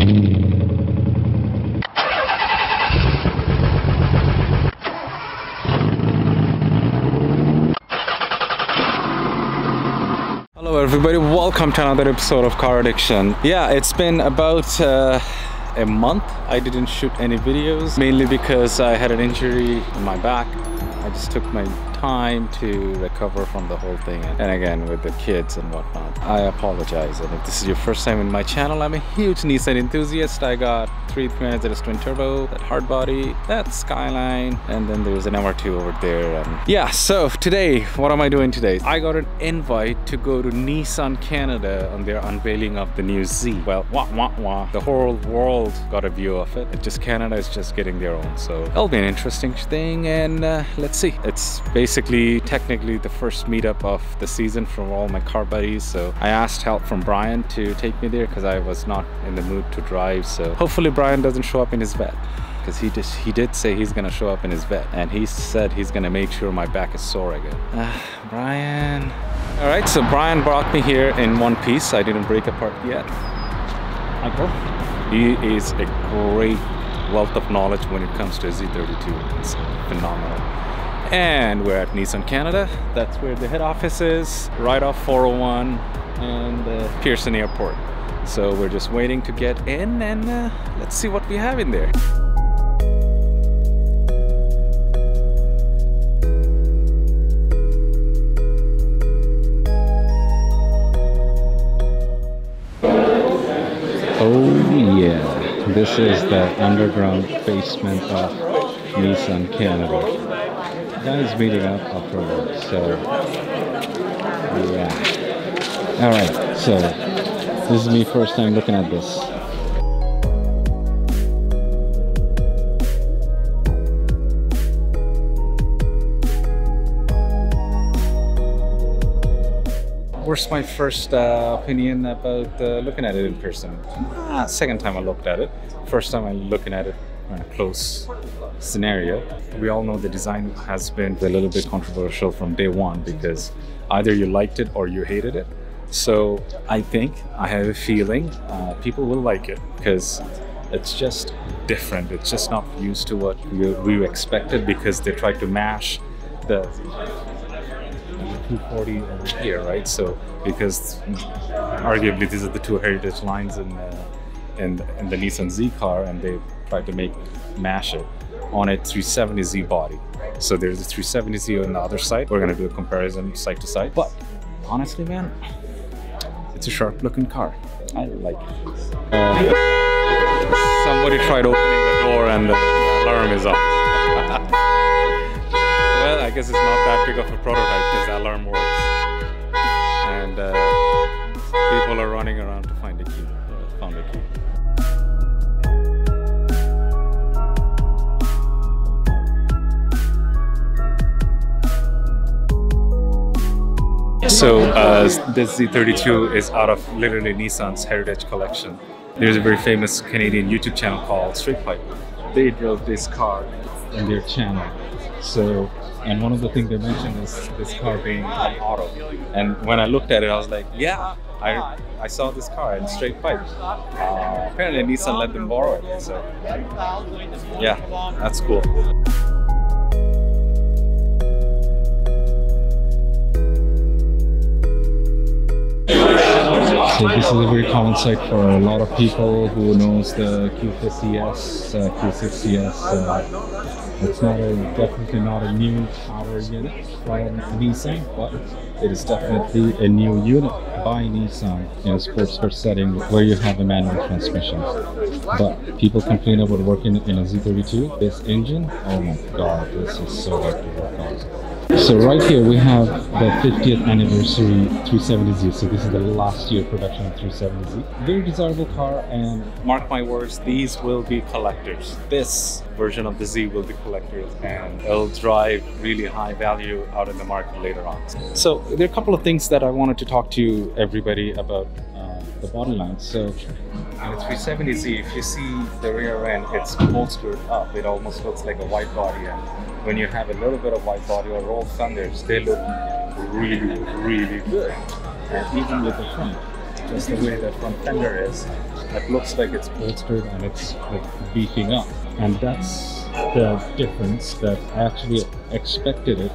Hello everybody, welcome to another episode of Car Addiction. Yeah, it's been about a month I didn't shoot any videos, mainly because I had an injury in my back. I just took my time to recover from the whole thing, and again with the kids and whatnot. I apologize, and if this is your first time in my channel, I'm a huge Nissan enthusiast. I got 300 ZS twin turbo, that hard body, that Skyline, and then there's an MR2 over there. Yeah, so today, what am I doing today? I got an invite to go to Nissan Canada on their unveiling of the new Z. Well, the whole world got a view of it. Canada is just getting their own, so it'll be an interesting thing, and let's see. It's basically technically the first meetup of the season from all my car buddies, so I asked help from Brian to take me there because I was not in the mood to drive. So hopefully Brian doesn't show up in his vet, because he did say he's gonna show up in his vet, and he said he's gonna make sure my back is sore again. Brian. All right, so Brian brought me here in one piece. I didn't break apart yet. Michael, he is a great wealth of knowledge when it comes to a Z32. It's phenomenal. And we're at Nissan Canada. That's where the head office is, right off 401 and Pearson Airport. So we're just waiting to get in, and let's see what we have in there. Oh yeah, this is the underground basement of Nissan Canada. Guys meeting up after work, so yeah. All right, so this is me first time looking at this. Where's my first opinion about looking at it in person? Second time I looked at it. First time I'm looking at it in a close scenario. We all know the design has been a little bit controversial from day one, because either you liked it or you hated it. So I have a feeling people will like it, because it's just different. It's just not used to what we expected, because they tried to mash the 240 over here, right? So because arguably these are the two heritage lines in the Nissan Z car, and they tried to mash it on a 370Z body. So there's a 370Z on the other side. We're gonna do a comparison side to side. But honestly, man, it's a sharp looking car. I like it. Somebody tried opening the door and the alarm is off. Well, I guess it's not that big of a prototype because the alarm works. And people are running around to find the key. Found the key. So this Z32 is out of literally Nissan's heritage collection. There's a very famous Canadian YouTube channel called Straight Pipe. They drove this car in their channel. So, and one of the things they mentioned is this car being an auto. And when I looked at it, I was like, yeah, I saw this car in Straight Pipe. Apparently Nissan let them borrow it. So yeah, that's cool. So this is a very common sight for a lot of people who knows the Q50S, Q60S. It's definitely not a new power unit from Nissan, but it is definitely a new unit by Nissan in a sports car setting where you have a manual transmission. But people complain about working in a Z32. This engine, oh my god, this is so hard to work on. So right here we have the 50th anniversary 370Z. So this is the last year production of 370Z. Very desirable car, and mark my words, these will be collectors. This version of the Z will be collectors, and it'll drive really high value out in the market later on. So there are a couple of things that I wanted to talk to everybody about the body line. So in the 370Z, if you see the rear end, it's bolstered up. It almost looks like a wide body, and when you have a little bit of wide body or rolled fenders, they look really, really good. And even with the front, just the way the front fender is. It looks like it's bolstered and it's like beefing up, and that's the difference that I actually expected it.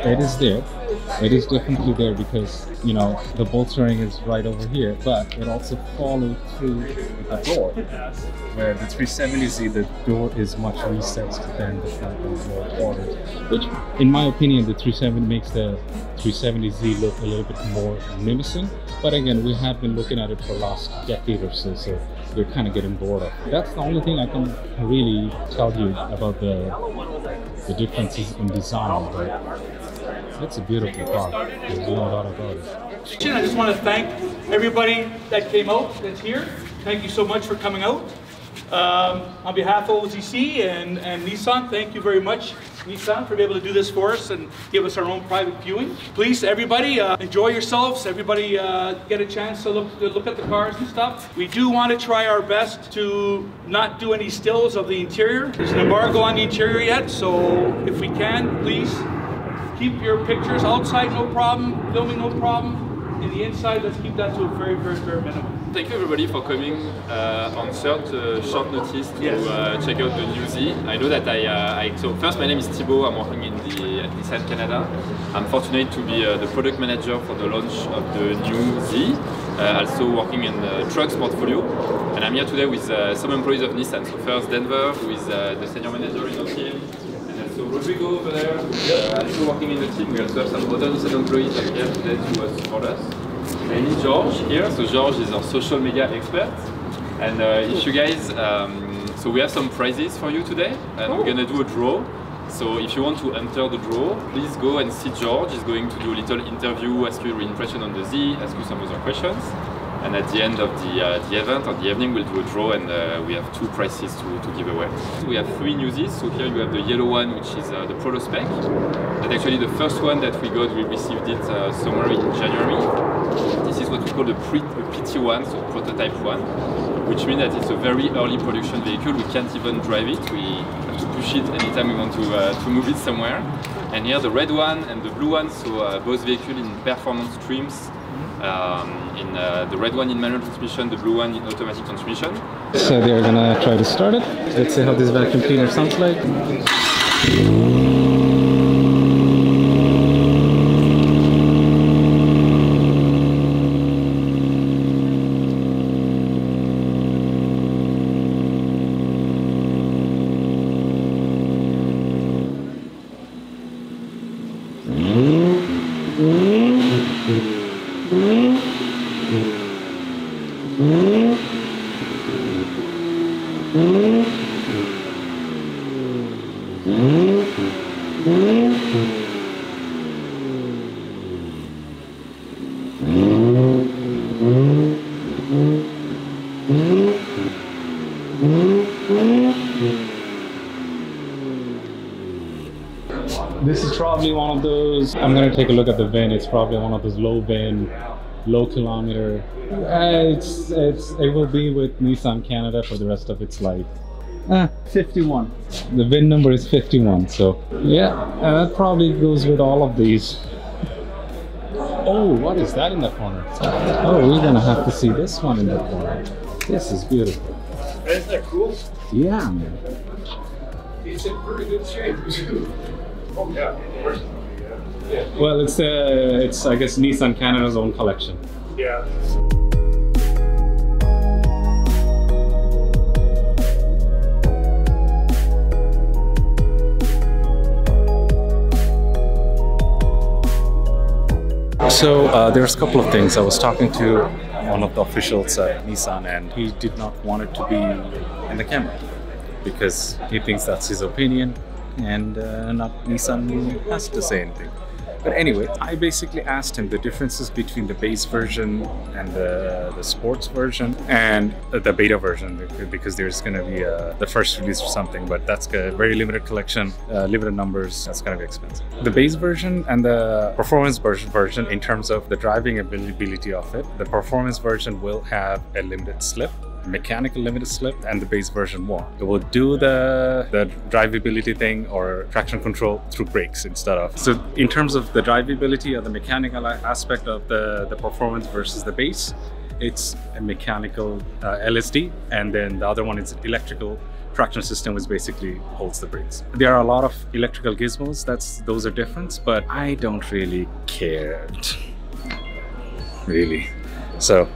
It is there. It is definitely there because, you know, the bolstering is right over here, but it also followed through the door. Where the 370Z, the door is much recessed than the front and lower quarters, which, in my opinion, the 370 makes the 370Z look a little bit more menacing. But again, we have been looking at it for the last decade or so, so we're kind of getting bored of it. That's the only thing I can really tell you about the differences in design, but it's a beautiful car. There's no doubt about it. I just want to thank everybody that came out, that's here. Thank you so much for coming out. On behalf of OZC and Nissan, thank you very much, Nissan, for being able to do this for us and give us our own private viewing. Please, everybody, enjoy yourselves. Everybody get a chance to look at the cars and stuff. We do want to try our best to not do any stills of the interior. There's an embargo on the interior yet, so if we can, please keep your pictures outside, no problem. Filming, no problem. In the inside, let's keep that to a very, very, very minimum. Thank you everybody for coming on short notice to check out the new Z. I know that so first, my name is Thibaut. I'm working at Nissan Canada. I'm fortunate to be the product manager for the launch of the new Z. Also working in the trucks portfolio. And I'm here today with some employees of Nissan. So first, Denver, who is the senior manager in our team. So Rodrigo over there, also working in the team. We also have some other Nissan employees here today to support us. And George here. So George is our social media expert. And if you guys, so we have some prizes for you today, and we're gonna do a draw. So if you want to enter the draw, please go and see George. He's going to do a little interview, ask you your impression on the Z, ask you some other questions. And at the end of the event or the evening, we'll do a draw, and we have two prizes to give away. We have 3 new Zs. So here you have the yellow one, which is the Proto Spec. And actually the first one that we got, we received it somewhere in January. This is what we call the PT1, so prototype 1, which means that it's a very early production vehicle. We can't even drive it. We have to push it anytime we want to move it somewhere. And here the red one and the blue one, so both vehicles in performance streams. The red one in manual transmission, the blue one in automatic transmission. So they're gonna try to start it. Let's see how this vacuum cleaner sounds like. This is probably one of those, I'm gonna take a look at the VIN. It's probably one of those low VIN, low kilometer. It will be with Nissan Canada for the rest of its life. 51. The VIN number is 51, so yeah, that probably goes with all of these. Oh, what is that in the corner? Oh, we're gonna have to see this one in the corner. This is beautiful. Isn't that cool? Yeah, man. It's in pretty good shape. Oh yeah. Well, it's I guess Nissan Canada's own collection. Yeah. So there's a couple of things. I was talking to one of the officials at Nissan, and he did not want it to be in the camera because he thinks that's his opinion, and not Nissan has to say anything. But anyway, I basically asked him the differences between the base version and the sports version and the beta version, because there's going to be the first release or something, but that's a very limited collection, limited numbers, that's going to be expensive. The base version and the performance version, in terms of the driving ability of it, the performance version will have a limited slip mechanical limited slip and the base version won't. It will do the drivability thing or traction control through brakes instead of. So in terms of the drivability or the mechanical aspect of the performance versus the base, it's a mechanical LSD, and then the other one is electrical traction system, which basically holds the brakes. There are a lot of electrical gizmos, those are different, but I don't really care, really. So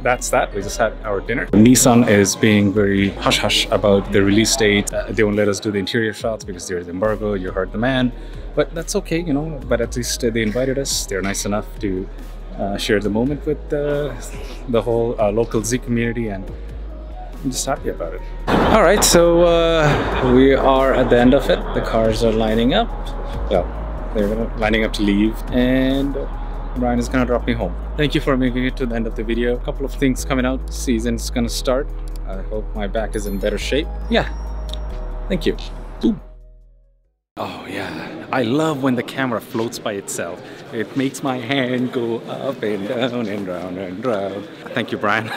that's that. We just had our dinner. Nissan is being very hush-hush about the release date. They won't let us do the interior shots because there's embargo, you heard the man. But that's okay, you know, but at least they invited us. They're nice enough to share the moment with the whole local Z community, and I'm just happy about it. All right, so we are at the end of it. The cars are lining up. Well, they're lining up to leave, and Brian is gonna drop me home. Thank you for making it to the end of the video. A couple of things coming out. Season's gonna start. I hope my back is in better shape. Yeah, thank you. Ooh. Oh yeah, I love when the camera floats by itself. It makes my hand go up and down and round and round. Thank you, Brian.